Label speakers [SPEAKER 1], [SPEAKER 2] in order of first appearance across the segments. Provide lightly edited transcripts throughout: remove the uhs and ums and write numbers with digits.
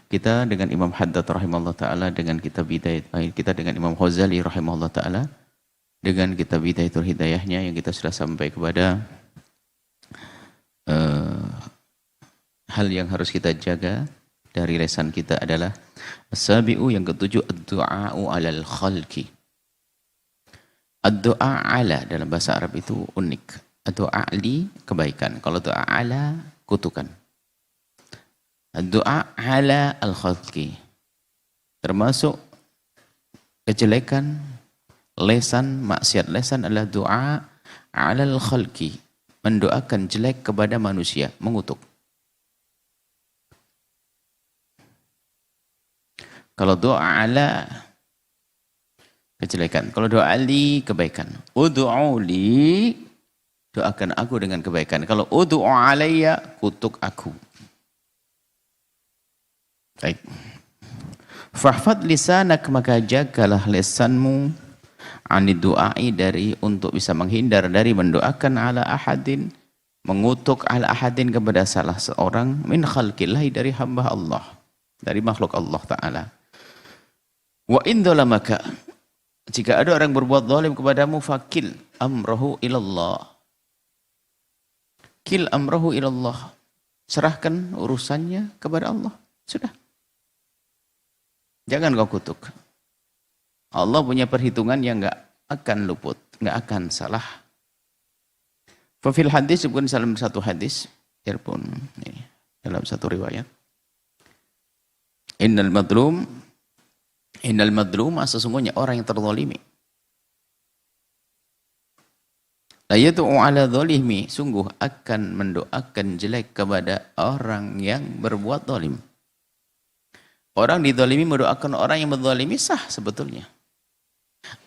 [SPEAKER 1] kita dengan Imam Haddad rahimahullah ta'ala, dengan kitab Bidayah, kita dengan Imam Ghazali rahimahullah ta'ala, dengan kitab Bidayatul Hidayahnya yang kita sudah sampai kepada hal yang harus kita jaga dari lisan kita adalah as-sabi'u, yang ketujuh, ad-du'a'u 'alal khalqi. Ad-du'a 'ala dalam bahasa Arab itu unik. Ad-du'a li kebaikan, kalau doa 'ala kutukan. Ad-du'a 'ala al-khalqi termasuk kejelekan lesan, maksiat lesan adalah doa 'ala al-khalqi, mendoakan jelek kepada manusia, mengutuk. Kalau doa 'ala kejelekan, kalau doa li kebaikan. Ud'u li, doakan aku dengan kebaikan. Kalau ud'u alayya, kutuk aku. Baik. Fahfad lisanak, maka jagalah lisanmu anid du'ai, dari untuk bisa menghindar dari mendoakan ala ahadin, mengutuk ala ahadin kepada salah seorang min khalqillahi, dari hamba Allah, dari makhluk Allah Ta'ala. Wa in dhalamaka, jika ada orang berbuat zalim kepadamu, fakil amrahu ilallah. Kil amrahu ilallah, serahkan urusannya kepada Allah. Sudah. Jangan kau kutuk. Allah punya perhitungan yang enggak akan luput, enggak akan salah. Fafil hadis, bukan dalam satu hadis, biarpun dalam satu riwayat. Innal madlum, sesungguhnya orang yang terzalimi, la yad'u ala zalimi, sungguh akan mendoakan jelek kepada orang yang berbuat zalim. Orang dizalimi mendoakan orang yang menzalimi sah sebetulnya.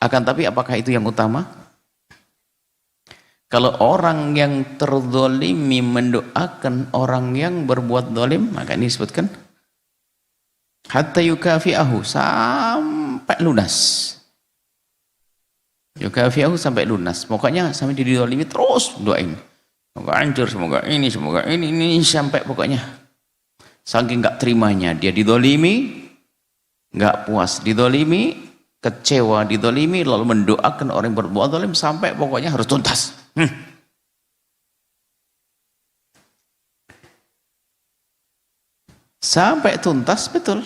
[SPEAKER 1] Akan tapi apakah itu yang utama? Kalau orang yang terzalimi mendoakan orang yang berbuat zalim, maka ini disebutkan hatta yukafi'ahu, sampai lunas. Yukafi'ahu sampai lunas. Pokoknya sampai dizalimi terus doain. Semoga hancur, semoga ini, sampai pokoknya. Saking enggak terimanya dia dizalimi, enggak puas dizalimi, kecewa dizalimi, lalu mendoakan orang yang berbuat zalim sampai pokoknya harus tuntas. Sampai tuntas, betul.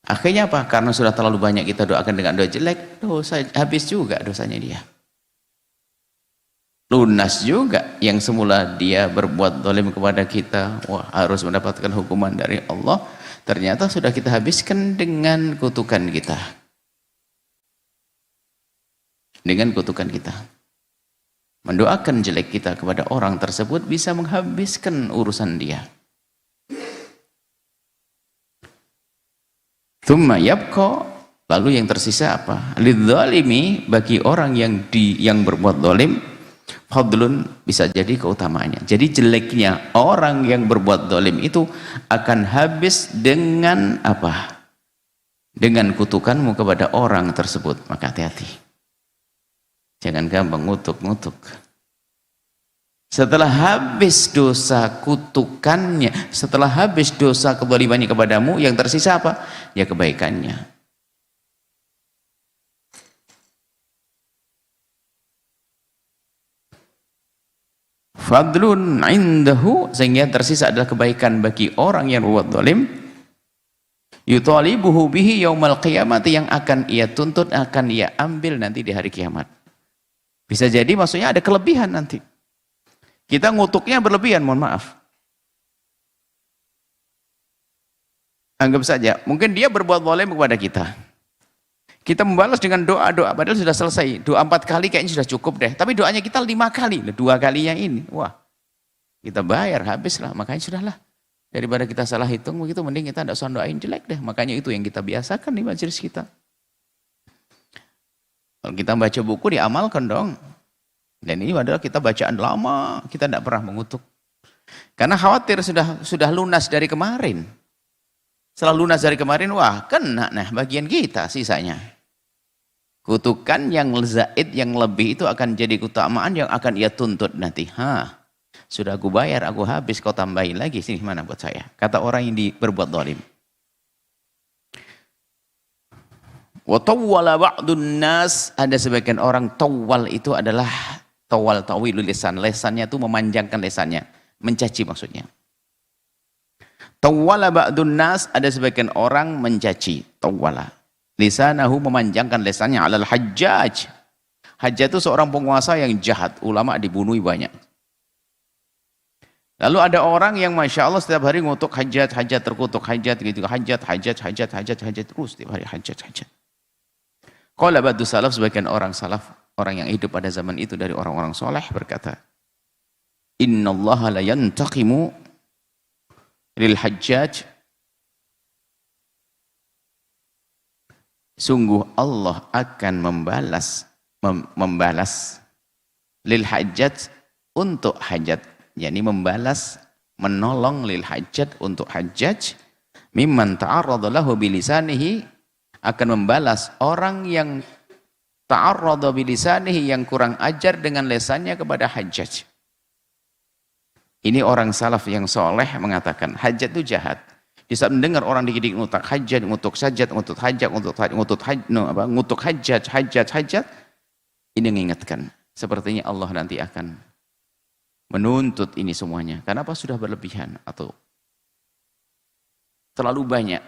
[SPEAKER 1] Akhirnya apa? Karena sudah terlalu banyak kita doakan dengan doa jelek, dosa habis juga dosanya dia. Lunas juga, yang semula dia berbuat zalim kepada kita, wah harus mendapatkan hukuman dari Allah, ternyata sudah kita habiskan dengan kutukan kita. Dengan kutukan kita. Mendoakan jelek kita kepada orang tersebut bisa menghabiskan urusan dia. Tsumma yabqa, lalu yang tersisa apa? Lidzalimi, bagi orang yang berbuat zalim, fadlun, bisa jadi keutamaannya. Jadi jeleknya orang yang berbuat zalim itu akan habis dengan apa? Dengan kutukanmu kepada orang tersebut. Maka hati-hati. Jangan gampang ngutuk-ngutuk. Setelah habis dosa kutukannya, setelah habis dosa kezalimannya kepadamu, yang tersisa apa? Ya kebaikannya. Fadlun indahu, sehingga tersisa adalah kebaikan bagi orang yang berbuat zalim, yutalibuhu bihi yaumal qiyamati, yang akan ia tuntut, akan ia ambil nanti di hari kiamat. Bisa jadi maksudnya ada kelebihan nanti. Kita ngutuknya berlebihan, mohon maaf. Anggap saja, mungkin dia berbuat zalim kepada kita. Kita membalas dengan doa-doa, padahal sudah selesai. Doa 4 kali kayaknya sudah cukup deh. Tapi doanya kita 5 kali. 2 kalinya ini, wah, kita bayar, habislah. Makanya sudahlah. Daripada kita salah hitung begitu, mending kita tidak usah doain jelek deh. Makanya itu yang kita biasakan di majelis kita. Kalau kita baca buku, diamalkan dong. Dan ini adalah kita bacaan lama, kita tidak pernah mengutuk. Karena khawatir sudah lunas dari kemarin. Setelah lunas dari kemarin, wah kena nah bagian kita sisanya. Kutukan yang zaid, yang lebih itu akan jadi keutamaan yang akan ia tuntut nanti. Sudah aku bayar, aku habis, kau tambahin lagi, sini mana buat saya. Kata orang yang berbuat zalim. Wa tawwala ba'dun nas, ada sebagian orang tawwal itu adalah tawal tawilul lisan, lesannya itu memanjangkan lesannya, mencaci maksudnya. Tawwala ba'dun nas, ada sebagian orang mencaci, tawwala. Lisanahu, memanjangkan lesannya, alal Hajjaj. Hajjaj itu seorang penguasa yang jahat, ulama dibunuh banyak. Lalu ada orang yang Masya Allah setiap hari ngutuk Hajjaj, Hajjaj terkutuk, Hajjaj gitu, Hajjaj terus setiap hari Hajjaj. Qala ba'du salaf, sebagian orang salaf, orang yang hidup pada zaman itu dari orang-orang soleh berkata, Innallaha la yantaqimu lil Hajjaj, sungguh Allah akan membalas lil Hajjaj, untuk Hajjaj, yakni membalas, menolong lil Hajjaj, untuk Hajjaj, mimman ta'arrada lahu bilisanihi, akan membalas orang yang ta'arrada bilisanihi, yang kurang ajar dengan lesannya kepada Hajjaj. Ini orang salaf yang soleh mengatakan Hajjaj itu jahat. Di saat mendengar orang dikit-dikit ngutuk Hajjaj, ngutuk Sajjad, ngutuk Hajjaj, ngutuk Hajjaj, ini mengingatkan sepertinya Allah nanti akan menuntut ini semuanya. Kenapa sudah berlebihan atau terlalu banyak,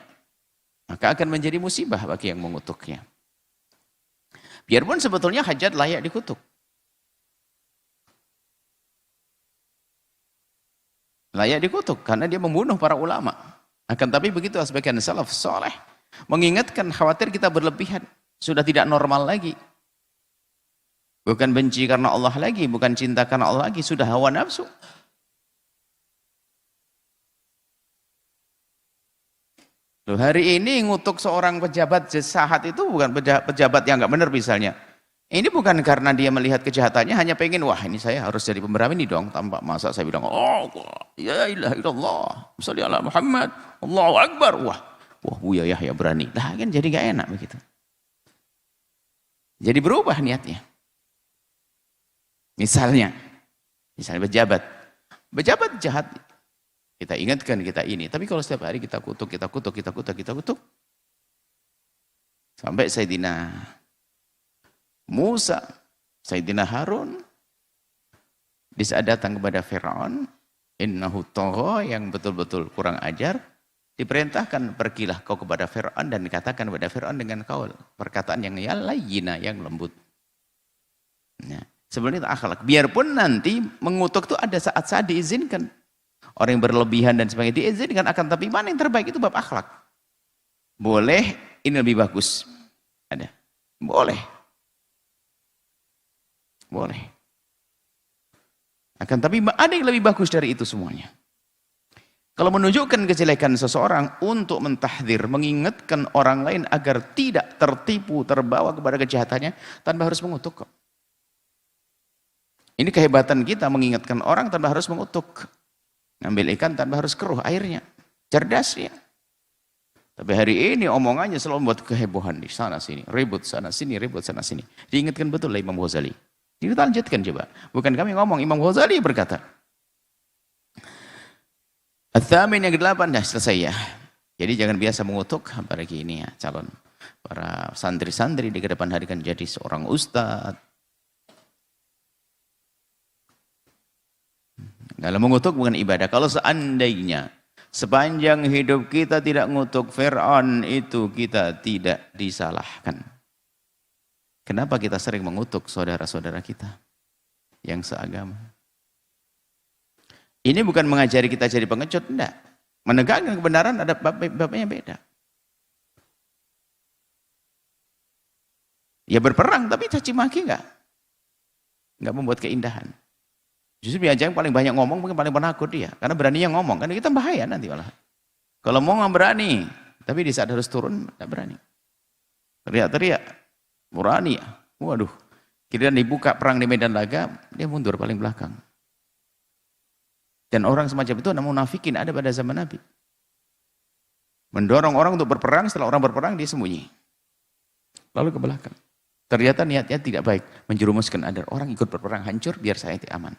[SPEAKER 1] maka akan menjadi musibah bagi yang mengutuknya. Biarpun sebetulnya Hajjaj layak dikutuk. Layak dikutuk karena dia membunuh para ulama. Akan tapi begitu sebagian salaf soleh mengingatkan, khawatir kita berlebihan, sudah tidak normal lagi. Bukan benci karena Allah lagi, bukan cinta karena Allah lagi, sudah hawa nafsu. Loh, hari ini ngutuk seorang pejabat jahat itu bukan pejabat yang nggak benar misalnya. Ini bukan karena dia melihat kejahatannya, hanya pengen, wah ini saya harus jadi pemberani nih dong. Tanpa masa saya bilang, oh ya ilaha illallah, sholli ala Muhammad, Allahu Akbar. Wah Buya Yahya berani. Nah kan jadi gak enak begitu. Jadi berubah niatnya. Misalnya pejabat jahat, kita ingatkan kita ini. Tapi kalau setiap hari kita kutuk, sampai Sayyidina Musa, Sayyidina Harun, di saat datang kepada Fir'aun, innahu tagha, yang betul-betul kurang ajar, diperintahkan pergilah kau kepada Fir'aun dan dikatakan kepada Fir'aun dengan kaul, perkataan yang layyina, yang lembut. Nah, sebenarnya itu akhlak. Biarpun nanti mengutuk itu ada saat-saat diizinkan. Orang yang berlebihan dan sebagainya diizinkan, akan tapi mana yang terbaik itu bab akhlak. Boleh, ini lebih bagus. Ada. Boleh. Akan tapi ada yang lebih bagus dari itu semuanya. Kalau menunjukkan kejelekan seseorang untuk mentahdir, mengingatkan orang lain agar tidak tertipu, terbawa kepada kejahatannya, tanpa harus mengutuk kok. Ini kehebatan kita, mengingatkan orang tanpa harus mengutuk. Ngambil ikan tanpa harus keruh airnya. Cerdas ya. Tapi hari ini omongannya selalu membuat kehebohan di sana sini. Ribut sana sini, ribut sana sini. Diingatkan betul lah Imam Ghazali. Kita lanjutkan coba. Bukan kami ngomong, Imam Ghazali berkata. Ats-tsamin, yang ke-8, dah selesai ya. Jadi jangan biasa mengutuk, apalagi ini ya, calon para santri-santri di kedepan hari kan jadi seorang ustadz. Dalam mengutuk bukan ibadah. Kalau seandainya sepanjang hidup kita tidak mengutuk Fir'aun, itu kita tidak disalahkan. Kenapa kita sering mengutuk saudara-saudara kita yang seagama? Ini bukan mengajari kita jadi pengecut, enggak. Menegakkan kebenaran ada babnya beda. Ya berperang, tapi caci maki enggak membuat keindahan. Justru yang paling banyak ngomong mungkin paling penakut dia, karena beraninya ngomong, karena kita bahaya nanti malah. Kalau mau nggak berani, tapi di saat harus turun nggak berani. Teriak-teriak, berani ya. Waduh, kira dibuka perang di medan laga, dia mundur paling belakang. Dan orang semacam itu namun munafikin ada pada zaman Nabi. Mendorong orang untuk berperang, setelah orang berperang dia sembunyi. Lalu ke belakang. Ternyata niatnya tidak baik, menjerumuskan agar orang ikut berperang hancur biar saya aman.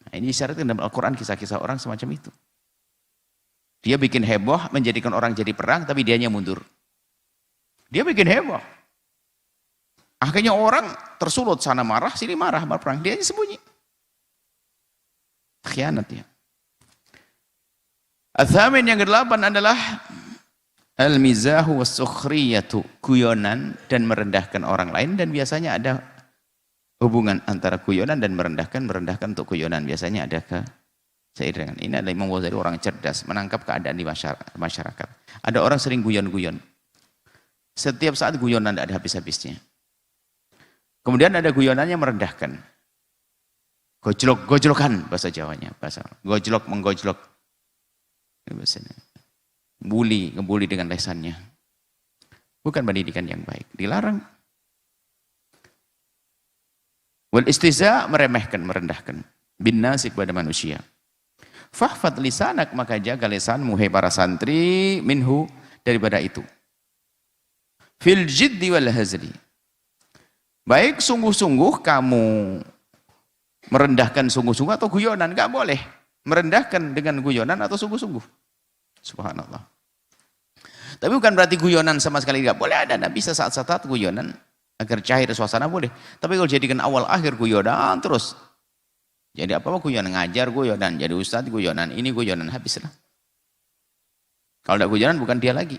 [SPEAKER 1] Nah, ini disyaratkan dalam Al-Quran kisah-kisah orang semacam itu. Dia bikin heboh, menjadikan orang jadi perang, tapi dianya mundur. Dia bikin heboh. Akhirnya orang tersulut, sana marah, sini marah, berperang. Dia sembunyi. Khianat dia. Al-thamin yang ke-8 adalah al-mizahu was-sukhriyatu, guyonan dan merendahkan orang lain, dan biasanya ada hubungan antara guyonan dan merendahkan untuk guyonan. Biasanya ada seiringan. Ini adalah Imam Ghazali orang cerdas, menangkap keadaan di masyarakat. Ada orang sering guyon-guyon. Setiap saat guyonan tidak ada habis-habisnya. Kemudian ada guyonannya merendahkan. Gojlok-gojlokan bahasa Jawanya, bahasa gojlok menggojlok. Bahasanya. Ngebuli dengan lesannya. Bukan pendidikan yang baik, dilarang. Wal istiza, meremehkan, merendahkan. Bin nasi kepada manusia. Fahfad lisanak, maka jaga lisanmu hai para santri, minhu, daripada itu. Fil jiddi wal hazli. Baik sungguh-sungguh kamu merendahkan sungguh-sungguh atau guyonan, enggak boleh. Merendahkan dengan guyonan atau sungguh-sungguh. Subhanallah. Tapi bukan berarti guyonan sama sekali enggak boleh, ada Nabi sesaat-saat guyonan agar cair suasana boleh. Tapi kalau jadikan awal akhir guyonan terus. Jadi apa-apa guyonan, ngajar guyonan, jadi ustadz guyonan, ini guyonan, habislah. Kalau tidak guyonan bukan dia lagi.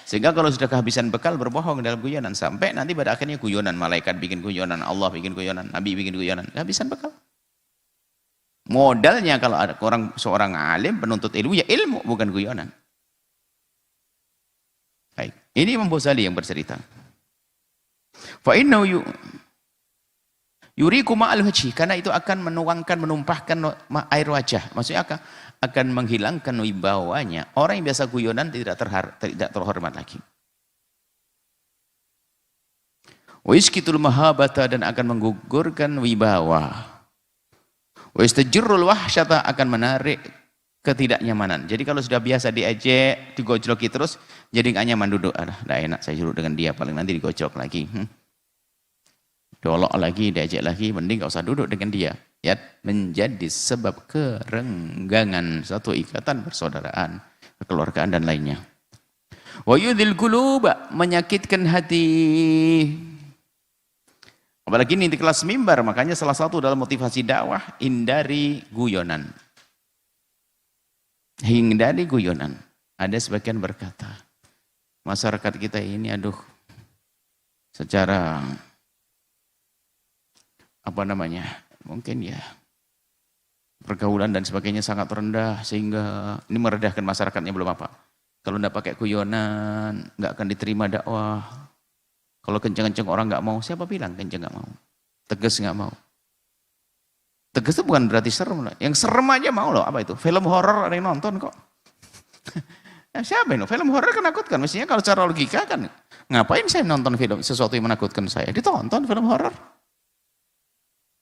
[SPEAKER 1] Sehingga kalau sudah kehabisan bekal berbohong dalam guyonan, sampai nanti pada akhirnya guyonan, malaikat bikin guyonan, Allah bikin guyonan, Nabi bikin guyonan, kehabisan bekal. Modalnya kalau ada seorang alim penuntut ilmu, ya ilmu, bukan guyonan. Baik, ini Imam Ghazali yang bercerita. Fa innahu yuriku ma'al wajhi, karena itu akan menumpahkan air wajah. Maksudnya akan menghilangkan wibawanya. Orang yang biasa guyonan tidak terhormat lagi. Wa iskitul mahabata, dan akan menggugurkan wibawa. Wa istajirrul wahsyata, akan menarik ketidaknyamanan. Jadi kalau sudah biasa diejek, digojloki terus, jadi nggak nyaman duduk. Tidak enak saya duduk dengan dia, paling nanti digojlok lagi. Dolok lagi, diajak lagi, mending gak usah duduk dengan dia. Ya, menjadi sebab kerenggangan satu ikatan persaudaraan, kekeluargaan dan lainnya. Wa yudhil quluba, menyakitkan hati. Apalagi ini di kelas mimbar, makanya salah satu dalam motivasi dakwah, hindari guyonan. Hindari guyonan. Ada sebagian berkata, masyarakat kita ini aduh, secara mungkin ya pergaulan dan sebagainya sangat rendah, sehingga ini merendahkan masyarakatnya. Belum apa, kalau tidak pakai guyonan nggak akan diterima dakwah. Kalau kenceng-kenceng orang nggak mau, siapa bilang kenceng nggak mau? Tegas nggak mau. Tegas itu bukan berarti serem. Yang serem aja mau loh. Apa itu? Film horor ada yang nonton kok. Siapa ini? Film horor kan menakutkan. Mestinya kalau secara logika kan, ngapain saya nonton film sesuatu yang menakutkan saya? Ditonton film horor.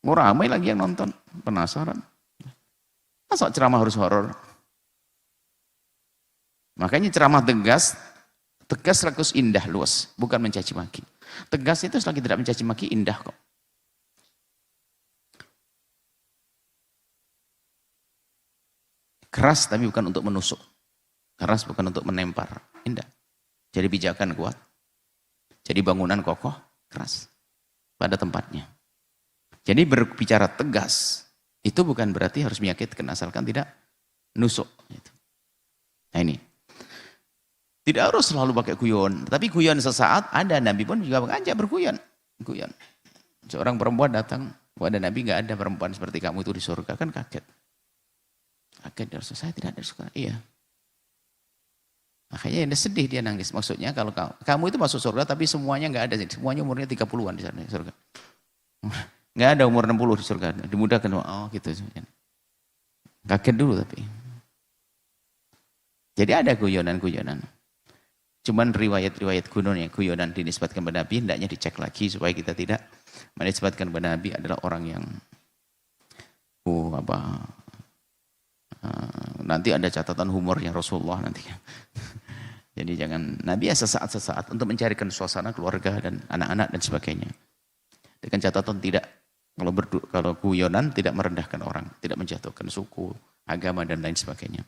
[SPEAKER 1] Mau ramai lagi yang nonton, penasaran. Masa ceramah harus horor? Makanya ceramah tegas rakus indah, luas, bukan mencaci maki. Tegas itu selagi tidak mencaci maki, indah kok. Keras tapi bukan untuk menusuk. Keras bukan untuk menempar, indah. Jadi pijakan kuat. Jadi bangunan kokoh, keras. Pada tempatnya. Jadi berbicara tegas, itu bukan berarti harus menyakitkan, asalkan tidak nusuk. Nah ini. Tidak harus selalu pakai guyon, tapi guyon sesaat ada. Nabi pun juga mengajak berguyon. Guyon. Seorang perempuan datang, ada Nabi, nggak ada perempuan seperti kamu itu di surga, kan kaget. Kaget, saya tidak ada di surga. Iya. Makanya dia sedih, dia nangis. Maksudnya kalau kamu itu masuk surga, tapi semuanya nggak ada. Semuanya umurnya 30-an di sana, di surga. Nggak ada umur 60 di surga, dimudahkan. Oh gitu. Kaget dulu tapi. Jadi ada guyonan-guyonan. Cuman riwayat-riwayat guyonan dinisbatkan kepada Nabi, hendaknya dicek lagi supaya kita tidak menisbatkan kepada Nabi adalah orang yang nanti ada catatan humornya Rasulullah nanti. Jadi jangan, Nabi ya sesaat-sesaat untuk mencarikan suasana keluarga dan anak-anak dan sebagainya. Dengan catatan tidak, kalau guyonan tidak merendahkan orang, tidak menjatuhkan suku, agama dan lain sebagainya.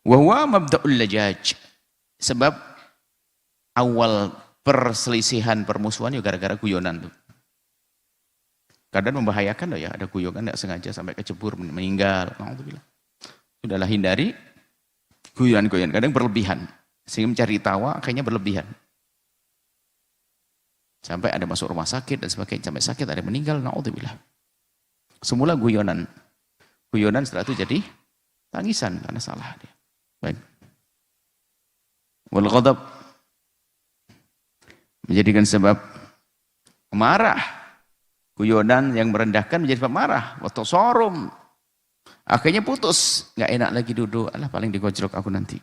[SPEAKER 1] Wa huwa mabda'ul lajaj. Sebab awal perselisihan permusuhan ya gara-gara guyonan tuh. Kadang membahayakan loh ya, ada guyonan nggak sengaja sampai kecebur meninggal. Alhamdulillah. Sudahlah hindari guyonan-guyonan, kadang berlebihan. Sehingga mencari tawa akhirnya berlebihan. Sampai ada masuk rumah sakit dan sebagainya, sampai sakit ada meninggal, naudzubillah. Semula guyonan. Guyonan setelah itu jadi tangisan karena salah dia. Baik. Wal ghadab menjadikan sebab marah. Guyonan yang merendahkan menjadi sebab marah. Waktu sorum. Akhirnya putus, nggak enak lagi duduk. Alah paling digojlok aku nanti.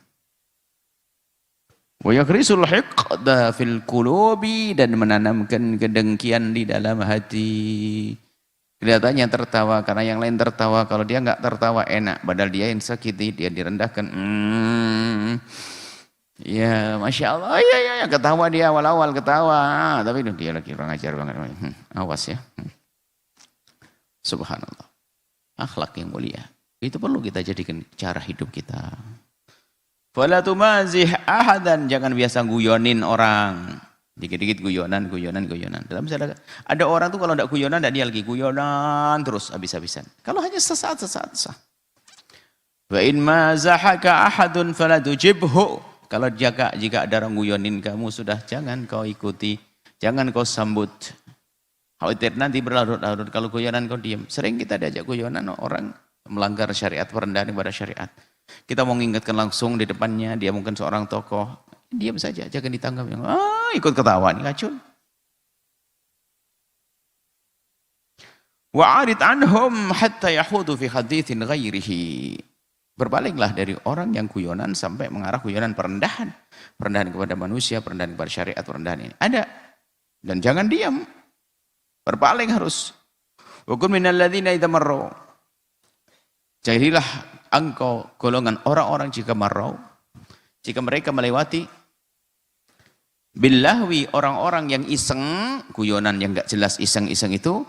[SPEAKER 1] Wa yaghrisul hiqda fil qulubi, dan menanamkan kedengkian di dalam hati. Kelihatannya tertawa karena yang lain tertawa, kalau dia nggak tertawa enak, padahal dia yang sakiti, dia direndahkan. Ya masya Allah, ya ketawa dia awal-awal ketawa, tapi dia lagi kurang ajar banget. Awas ya. Subhanallah. Akhlak yang mulia itu perlu kita jadikan cara hidup kita. Fala tumazih ahadan, jangan biasa guyonin orang. Dikit-dikit guyonan. Dalam misalnya ada orang tuh kalau enggak guyonan, dia lagi guyonan terus habis-habisan. Kalau hanya sesaat sah. Wa in mazahaka ahadun fala tujibhu. Kalau jika ada orang guyonin kamu, sudah jangan kau ikuti, jangan kau sambut. Khawatir nanti berlarut-larut kalau guyonan kau diam. Sering kita diajak guyonan orang melanggar syariat, perendahan kepada syariat. Kita mau mengingatkan langsung di depannya, dia mungkin seorang tokoh, diam saja, jangan ditanggapi. Ikut ketawa, ini ngacun. Wa'arid anhum hatta yahudu fi hadithin ghairihi. Berbalinglah dari orang yang guyonan sampai mengarah guyonan perendahan. Perendahan kepada manusia, perendahan kepada syariat, perendahan ini. Ada. Dan jangan diam. Berpaling harus. Wa kun minal ladzina idza marru. Jadilah engkau golongan orang-orang jika marau, jika mereka melewati billahwi, orang-orang yang iseng, guyonan yang enggak jelas iseng-iseng itu,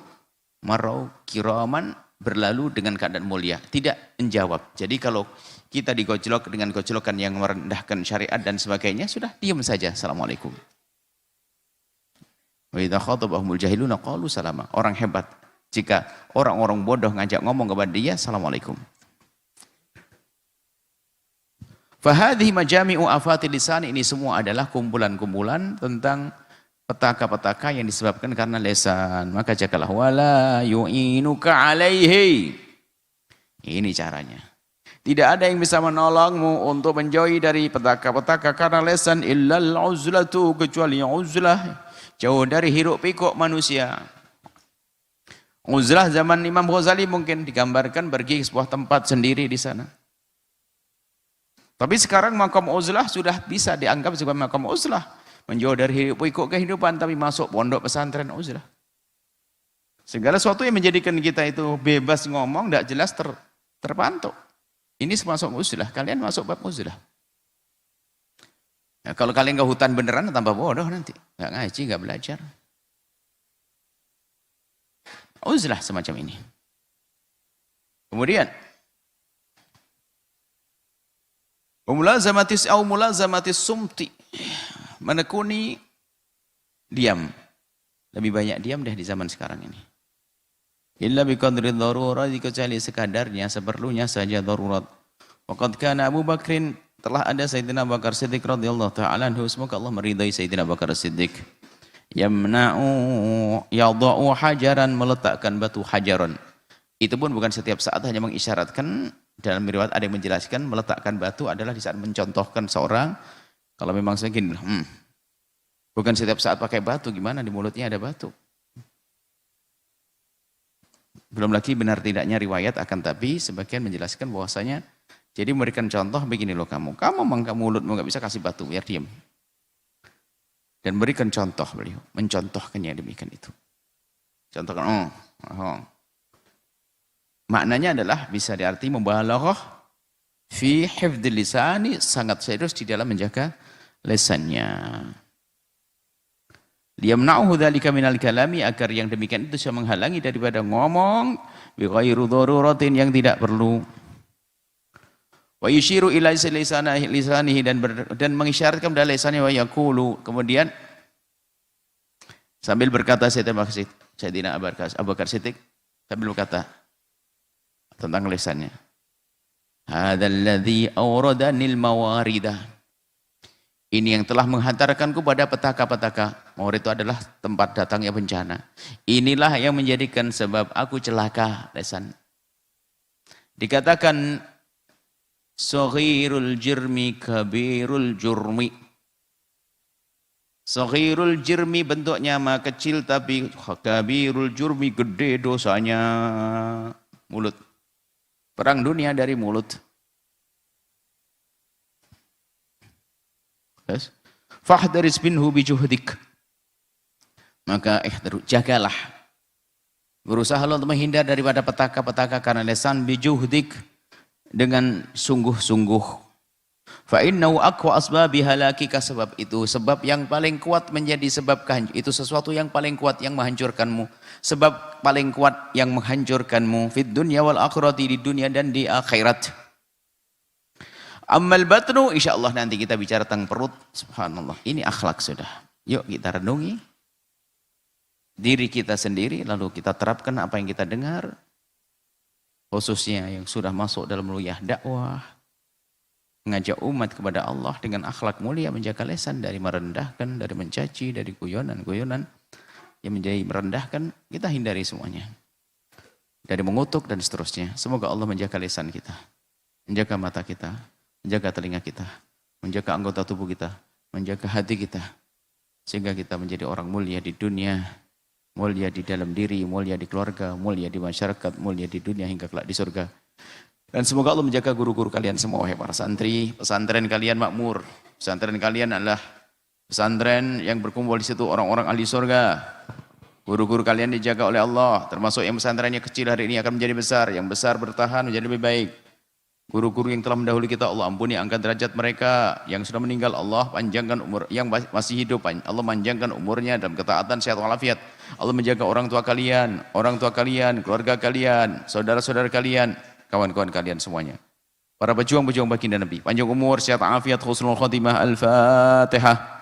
[SPEAKER 1] marau kiraman, berlalu dengan keadaan mulia, tidak menjawab. Jadi kalau kita digojlok dengan gojlokan yang merendahkan syariat dan sebagainya, sudah diam saja, assalamualaikum. Wa idza khatabahumul jahiluna qalu salama. Orang hebat, jika orang-orang bodoh ngajak ngomong kepada dia, assalamualaikum. Fahadhi majami'u afatil lisan, ini semua adalah kumpulan-kumpulan tentang petaka-petaka yang disebabkan karena lisan. Maka jagalah wala yu'inuka alaihi. Ini caranya. Tidak ada yang bisa menolongmu untuk menjauhi dari petaka-petaka karena lisan illal uzlatu, kecuali uzlah, jauh dari hiruk pikuk manusia. Uzlah zaman Imam Ghazali mungkin digambarkan pergi ke sebuah tempat sendiri di sana. Tapi sekarang makam uzlah sudah bisa dianggap sebagai makam uzlah. Menjauh dari hiruk pikuk kehidupan, tapi masuk pondok pesantren uzlah. Segala sesuatu yang menjadikan kita itu bebas ngomong, tidak jelas terpantau. Ini masuk uzlah, kalian masuk bab uzlah. Ya, kalau kalian ke hutan beneran, tambah bodoh nanti. Nggak ngaji, nggak belajar. Uzlah semacam ini. Kemudian mulazamatis sumti, menekuni diam. Lebih banyak diam deh di zaman sekarang ini. Illa biqadri darurat, kecuali sekadarnya, seperlunya saja darurat. Waqad kana Abu Bakrin, telah ada Sayyidina Abu Bakar Siddiq radhiyallahu ta'ala anhu, semoga Allah meridai Sayyidina Abu Bakar Siddiq. Yada'u hajaran, meletakkan batu hajaran. Itu pun bukan setiap saat hanya mengisyaratkan. Dalam riwayat ada yang menjelaskan meletakkan batu adalah di saat mencontohkan seorang, kalau memang segini, bukan setiap saat pakai batu, gimana di mulutnya ada batu. Belum lagi benar tidaknya riwayat, akan tapi sebagian menjelaskan bahwasanya jadi memberikan contoh begini loh, kamu mulutmu nggak bisa kasih batu, biar diam. Dan berikan contoh beliau, mencontohkannya demikian itu. Contohkan, maknanya adalah bisa diarti mubalaghah fi hifdzil lisani, sangat serius di dalam menjaga lisannya. Liyamna'uhu dzalika minal kalami, agar yang demikian itu bisa menghalangi daripada ngomong bi ghairi daruratin, yang tidak perlu. Wa yushiru ila lisanihi dan mengisyaratkan pada lisannya wa yaqulu, kemudian sambil berkata Sayyidina Abu Bakar Siddiq sambil berkata tentang lisannya, hadzal ladzi awradanil mawaridah. Ini yang telah menghantarkanku pada petaka-petaka. Mawarid itu adalah tempat datangnya bencana. Inilah yang menjadikan sebab aku celaka, lisan. Dikatakan saghirul jirmi kabirul jurmi. Saghirul jirmi bentuknya mah kecil, tapi kabirul jurmi gede dosanya. Mulut. Perang dunia dari mulut. Fahdaris minhu bijuhdik. Maka jagalah. Berusaha untuk menghindar daripada petaka-petaka karena lisan bijuhdik, dengan sungguh-sungguh. Fa innahu aqwa asbabi halakika, sebab itu sebab yang paling kuat menjadi sebab itu sesuatu yang paling kuat yang menghancurkanmu. Sebab paling kuat yang menghancurkanmu fid dunya wal akhirati, di dunia dan di akhirat. Ammal batnu, insyaallah nanti kita bicara tentang perut. Subhanallah, ini akhlak sudah. Yuk kita renungi diri kita sendiri, lalu kita terapkan apa yang kita dengar, khususnya yang sudah masuk dalam luyah dakwah, mengajak umat kepada Allah dengan akhlak mulia, menjaga lisan dari merendahkan, dari mencaci, dari guyonan-guyonan yang menjadi merendahkan, kita hindari semuanya. Dari mengutuk dan seterusnya. Semoga Allah menjaga lisan kita, menjaga mata kita, menjaga telinga kita, menjaga anggota tubuh kita, menjaga hati kita, sehingga kita menjadi orang mulia di dunia, mulia di dalam diri, mulia di keluarga, mulia di masyarakat, mulia di dunia hingga kelak di surga. Dan semoga Allah menjaga guru-guru kalian semua, wahai para santri. Pesantren kalian makmur, pesantren kalian adalah pesantren yang berkumpul di situ orang-orang ahli surga. Guru-guru kalian dijaga oleh Allah, termasuk yang pesantrennya kecil hari ini akan menjadi besar, yang besar bertahan menjadi lebih baik. Guru-guru yang telah mendahului kita, Allah ampuni, angkat derajat mereka. Yang sudah meninggal, Allah panjangkan umur. Yang masih hidup, Allah panjangkan umurnya dalam ketaatan, sehat walafiat. Allah menjaga orang tua kalian, keluarga kalian, saudara-saudara kalian, kawan-kawan kalian semuanya. Para pejuang-pejuang baginda Nabi, panjang umur, sehat walafiat, husnul khotimah. Al-Fatihah.